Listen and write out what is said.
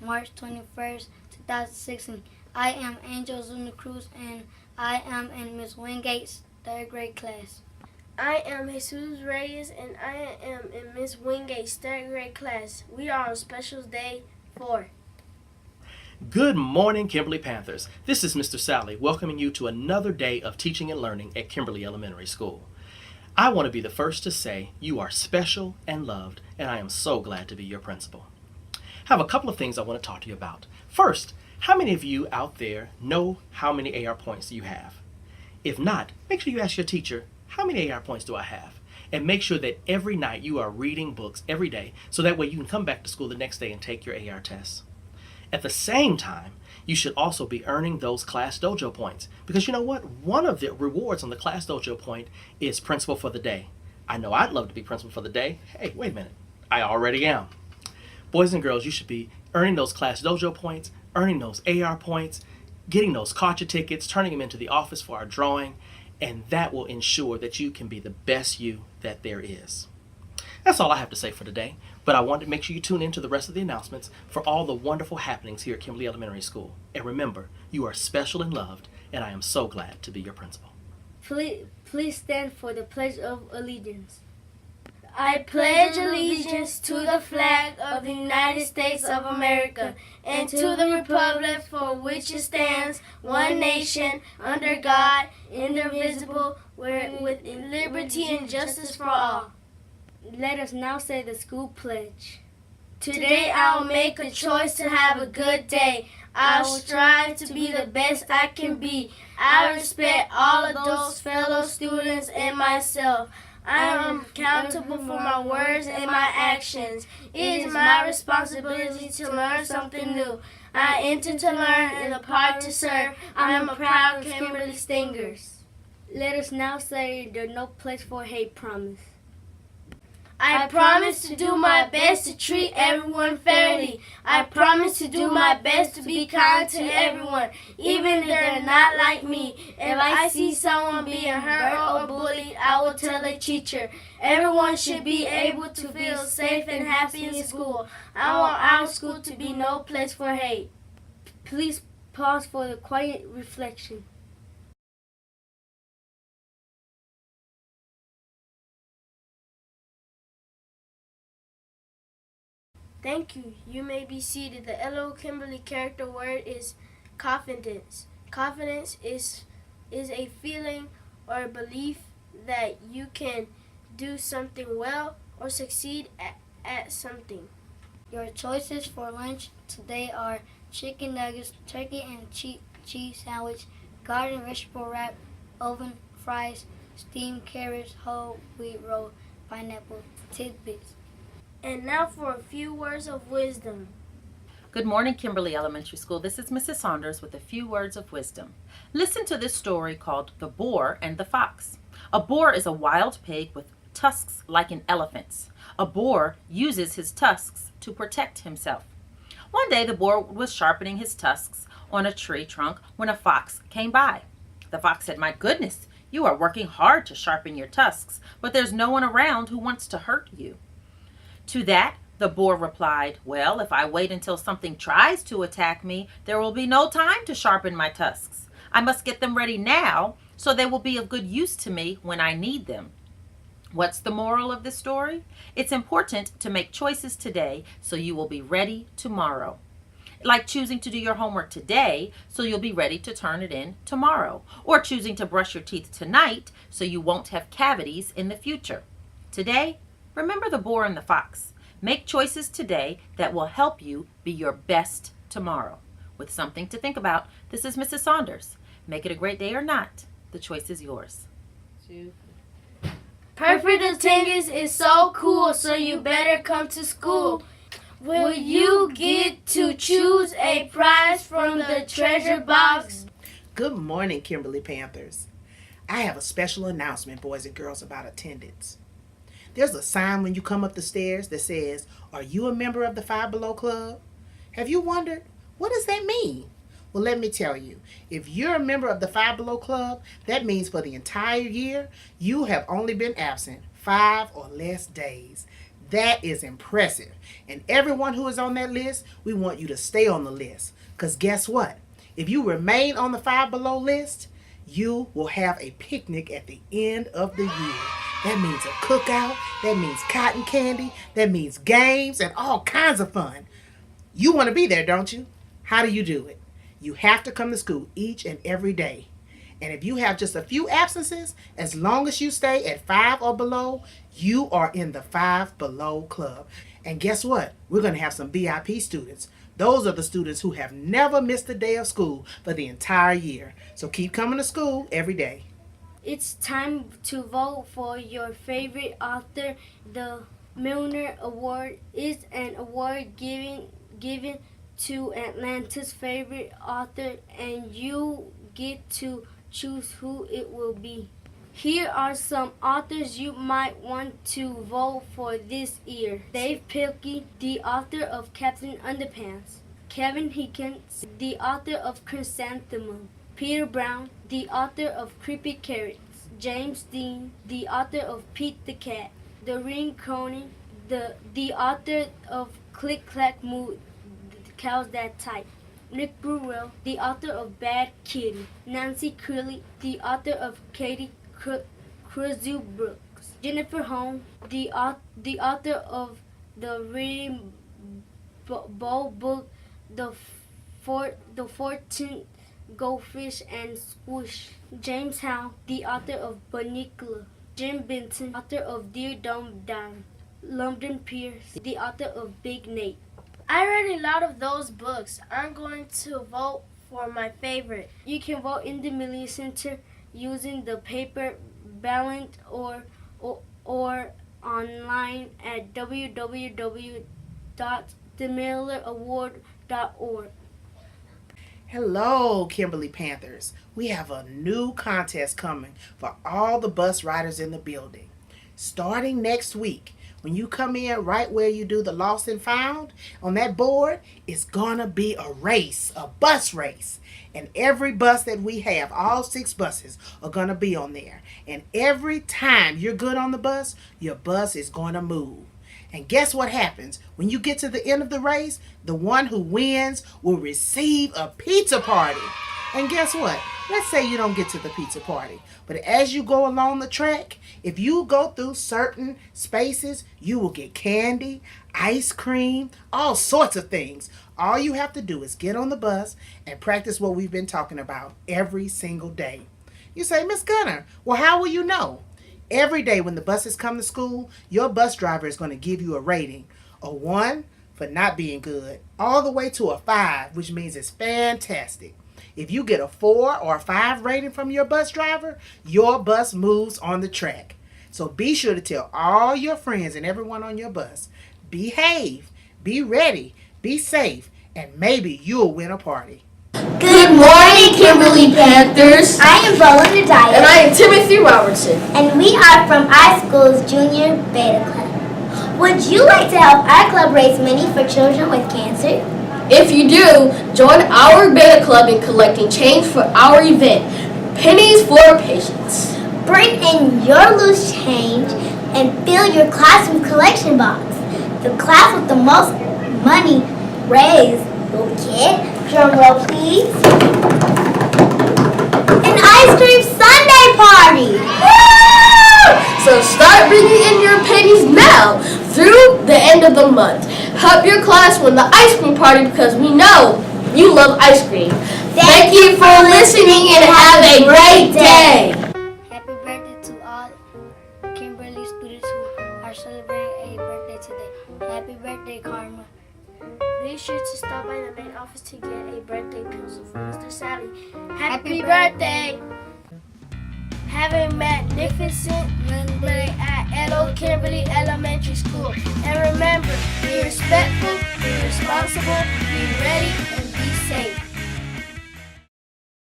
March 21st, 2016. I am Angel Zuna Cruz, and I am in Miss Wingate's third grade class. I am Jesus Reyes, and I am in Miss Wingate's third grade class. We are on Special Day 4. Good morning, Kimberly Panthers. This is Mr. Sally welcoming you to another day of teaching and learning at Kimberly Elementary School. I want to be the first to say you are special and loved, and I am so glad to be your principal. I have a couple of things I want to talk to you about. First, how many of you out there know how many AR points you have? If not, make sure you ask your teacher, how many AR points do I have? And make sure that every night you are reading books every day, so that way you can come back to school the next day and take your AR tests. At the same time, you should also be earning those Class Dojo points. Because you know what? One of the rewards on the Class Dojo point is Principal for the Day. I know I'd love to be Principal for the Day. Hey, wait a minute. I already am. Boys and girls, you should be earning those Class Dojo points, earning those AR points, getting those Kacha tickets, turning them into the office for our drawing, and that will ensure that you can be the best you that there is. That's all I have to say for today, but I want to make sure you tune in to the rest of the announcements for all the wonderful happenings here at Kimberly Elementary School. And remember, you are special and loved, and I am so glad to be your principal. Please stand for the Pledge of Allegiance. I pledge allegiance to the flag of the United States of America and to the republic for which it stands, one nation, under God, indivisible, with liberty and justice for all. Let us now say the school pledge. Today I'll make a choice to have a good day. I'll strive to be the best I can be. I respect all of those fellow students and myself. I am accountable for my words and my actions. It is my responsibility to learn something new. I enter to learn and depart to serve. I am a proud Kimberly Stingers. Let us now say the No Place for Hate promise. I promise to do my best to treat everyone fairly. I promise to do my best to be kind to everyone, even if they're not like me. If I see someone being hurt or bullied, I will tell the teacher. Everyone should be able to feel safe and happy in school. I want our school to be no place for hate. Please pause for the quiet reflection. Thank you. You may be seated. The LO Kimberly character word is confidence. Confidence is a feeling or a belief that you can do something well or succeed at something. Your choices for lunch today are chicken nuggets, turkey and cheese sandwich, garden vegetable wrap, oven fries, steamed carrots, whole wheat roll, pineapple tidbits. And now for a few words of wisdom. Good morning, Kimberly Elementary School. This is Mrs. Saunders with a few words of wisdom. Listen to this story called The Boar and the Fox. A boar is a wild pig with tusks like an elephant's. A boar uses his tusks to protect himself. One day the boar was sharpening his tusks on a tree trunk when a fox came by. The fox said, "My goodness, you are working hard to sharpen your tusks, but there's no one around who wants to hurt you." To that, the boar replied, "Well, if I wait until something tries to attack me, there will be no time to sharpen my tusks. I must get them ready now, so they will be of good use to me when I need them." What's the moral of this story? It's important to make choices today so you will be ready tomorrow. Like choosing to do your homework today so you'll be ready to turn it in tomorrow. Or choosing to brush your teeth tonight so you won't have cavities in the future. Today, remember the boar and the fox. Make choices today that will help you be your best tomorrow. With something to think about, this is Mrs. Saunders. Make it a great day or not, the choice is yours. Perfect attendance is so cool, so you better come to school. Will you get to choose a prize from the treasure box? Good morning, Kimberly Panthers. I have a special announcement, boys and girls, about attendance. There's a sign when you come up the stairs that says, "Are you a member of the Five Below Club?" Have you wondered, what does that mean? Well, let me tell you, if you're a member of the Five Below Club, that means for the entire year, you have only been absent 5 or less days. That is impressive. And everyone who is on that list, we want you to stay on the list. Because guess what? If you remain on the Five Below list, you will have a picnic at the end of the year. That means a cookout. That means cotton candy. That means games and all kinds of fun. You want to be there, don't you? How do you do it? You have to come to school each and every day. And if you have just a few absences, as long as you stay at 5 or below, you are in the 5 Below Club. And guess what? We're going to have some VIP students. Those are the students who have never missed a day of school for the entire year. So keep coming to school every day. It's time to vote for your favorite author. The Milner Award is an award given to Atlanta's favorite author, and you get to choose who it will be. Here are some authors you might want to vote for this year. Dave Pilkey, the author of Captain Underpants. Kevin Higgins, the author of Chrysanthemum. Peter Brown, the author of Creepy Carrots. James Dean, the author of Pete the Cat. Doreen Cronin, the author of Click Clack Moo, the Cows That Type. Nick Burrell, the author of Bad Kitty. Nancy Curley, the author of Katie Cruzu Brooks. Jennifer Holmes, the author of the Reading Bowl book, The 14th Goldfish and Squish. James Howe, the author of Bunnicula. Jim Benson, author of Dear Dumb Down. London Pierce, the author of Big Nate. I read a lot of those books. I'm going to vote for my favorite. You can vote in the Media Center using the paper ballot or online at www.themilleraward.org. Hello, Kimberly Panthers. We have a new contest coming for all the bus riders in the building. Starting next week, when you come in right where you do the lost and found, on that board is gonna be a race, a bus race. And every bus that we have, all 6 buses, are gonna be on there. And every time you're good on the bus, your bus is gonna move. And guess what happens? When you get to the end of the race, the one who wins will receive a pizza party. And guess what? Let's say you don't get to the pizza party, but as you go along the track, if you go through certain spaces, you will get candy, ice cream, all sorts of things. All you have to do is get on the bus and practice what we've been talking about every single day. You say, Miss Gunner, well, how will you know? Every day when the buses come to school, your bus driver is going to give you a rating. A 1 for not being good, all the way to a 5, which means it's fantastic. If you get a 4 or a 5 rating from your bus driver, your bus moves on the track. So be sure to tell all your friends and everyone on your bus, behave, be ready, be safe, and maybe you'll win a party. Good morning, Kimberly Panthers. I am Belinda Dyer. And I am Timothy Robertson. And we are from our school's Junior Beta Club. Would you like to help our club raise money for children with cancer? If you do, join our Beta Club in collecting change for our event, Pennies for Patients. Bring in your loose change and fill your classroom collection box. The class with the most money raised will get, drum roll please, an ice cream sundae party! Woo! So start bringing in your pennies now through the end of the month. Help your class win the ice cream party because we know you love ice cream. Thank you for listening and have a great day. Happy birthday to all Kimberly students who are celebrating a birthday today. Happy birthday, Karma. Be sure to stop by the main office to get a birthday pencil from Mr. Sally. Happy birthday! Have a magnificent Monday at L.O. Kimberly Elementary School. And remember, be respectful, be responsible, be ready, and be safe.